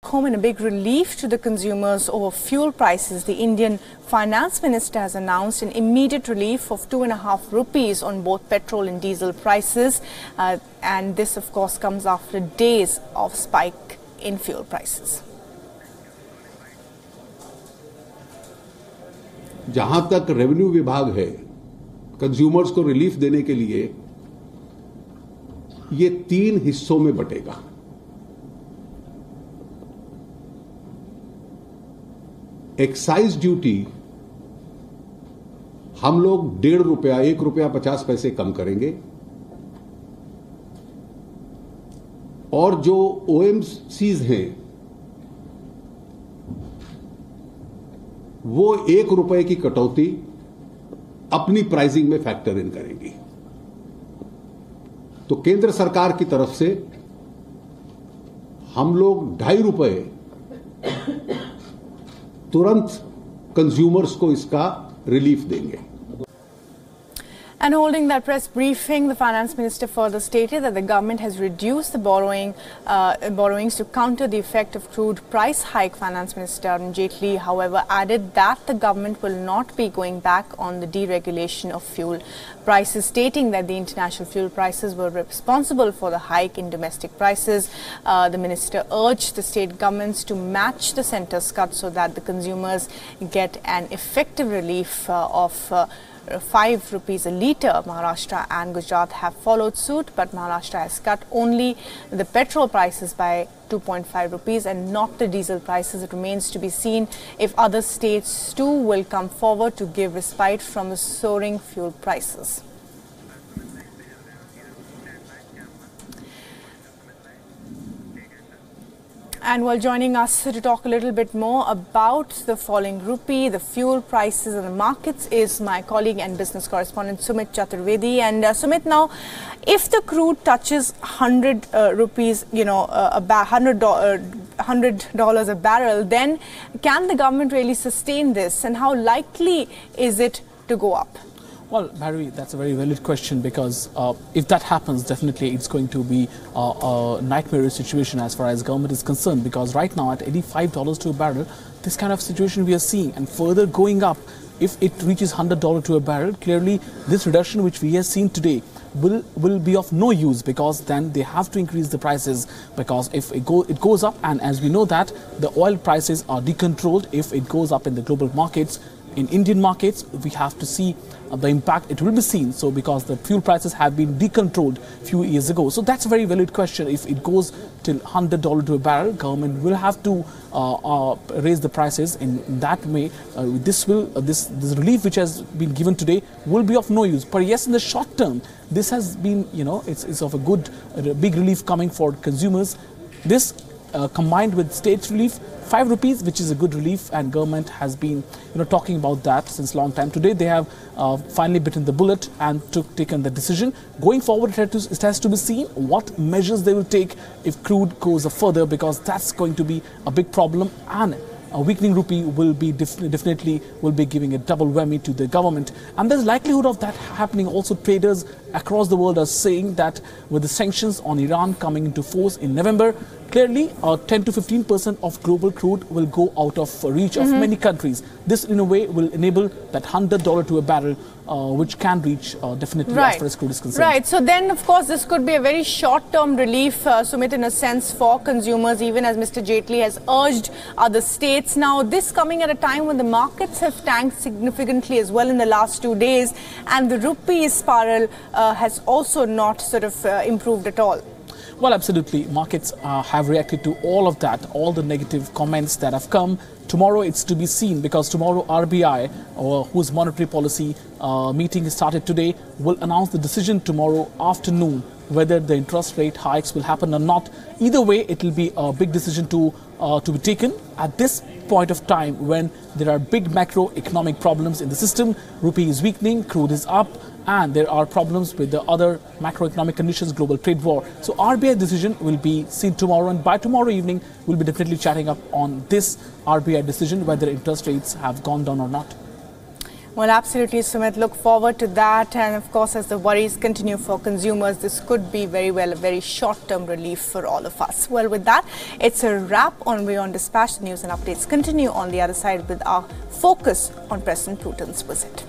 home in a big relief to the consumers over fuel prices. The Indian Finance Minister has announced an immediate relief of 2.5 rupees on both petrol and diesel prices. And this, of course, comes after days of spike in fuel prices. जहां तक revenue विभाग है, consumers को relief देने के लिए ये 3 हिस्सों में बटेगा। एक्साइज ड्यूटी हम लोग 1.5 रुपया, 1 रुपया 50 पैसे कम करेंगे और जो ओएमसीज हैं वो 1 रुपए की कटौती अपनी प्राइसिंग में फैक्टर इन करेंगी। तो केंद्र सरकार की तरफ से हम लोग 2.5 रुपए तुरंत कंज्यूमर्स को इसका रिलीफ देंगे। And holding that press briefing, the Finance Minister further stated that the government has reduced the borrowings to counter the effect of crude price hike. Finance Minister Arun Jaitley, however, added that the government will not be going back on the deregulation of fuel prices, stating that the international fuel prices were responsible for the hike in domestic prices. The minister urged the state governments to match the centre's cut so that the consumers get an effective relief of 5 rupees a litre. Maharashtra and Gujarat have followed suit, but Maharashtra has cut only the petrol prices by 2.5 rupees and not the diesel prices. It remains to be seen if other states too will come forward to give respite from the soaring fuel prices. And while joining us to talk a little bit more about the falling rupee, the fuel prices and the markets is my colleague and business correspondent Sumit Chaturvedi. And Sumit, now, if the crude touches 100 rupees, $100 a barrel, then can the government really sustain this? And how likely is it to go up? Well, Barry, that's a very valid question, because if that happens, definitely it's going to be a nightmare situation as far as government is concerned, because right now at $85 to a barrel, this kind of situation we are seeing, and further going up, if it reaches $100 to a barrel, clearly this reduction which we have seen today will be of no use, because then they have to increase the prices, because if it goes up, and as we know that the oil prices are decontrolled, if it goes up in the global markets, in Indian markets, we have to see the impact it will be seen. So because the fuel prices have been decontrolled a few years ago. So that's a very valid question. If it goes till $100 to a barrel, government will have to raise the prices in that way. This relief which has been given today will be of no use. But yes, in the short term, this has been, it's of a big relief coming for consumers. This combined with state relief, 5 rupees, which is a good relief, and government has been talking about that since long time. Today they have finally bitten the bullet and taken the decision. Going forward, it has to be seen what measures they will take if crude goes further, because that's going to be a big problem, and a weakening rupee will be definitely giving a double whammy to the government. And there's likelihood of that happening. Also, traders across the world are saying that with the sanctions on Iran coming into force in November, clearly 10 to 15% of global crude will go out of reach of many countries. This in a way will enable that $100 to a barrel, which can reach definitely as far as crude is concerned. Right. So then, of course, this could be a very short-term relief, Sumit, in a sense, for consumers, even as Mr. Jaitley has urged other states. Now, this coming at a time when the markets have tanked significantly as well in the last 2 days, and the rupee spiral has also not improved at all. Well, absolutely. Markets have reacted to all of that, all the negative comments that have come. Tomorrow it's to be seen, because tomorrow RBI, whose monetary policy meeting started today, will announce the decision tomorrow afternoon whether the interest rate hikes will happen or not. Either way, it will be a big decision to be taken at this point of time when there are big macroeconomic problems in the system. Rupee is weakening, crude is up, and there are problems with the other macroeconomic conditions, global trade war. So RBI decision will be seen tomorrow, and by tomorrow evening we'll be definitely chatting up on this RBI decision, whether interest rates have gone down or not. Well, absolutely, Sumit. Look forward to that. And of course, as the worries continue for consumers, this could be very well a very short-term relief for all of us. Well, with that, it's a wrap on Wion Dispatch. The news and updates continue on the other side with our focus on President Putin's visit.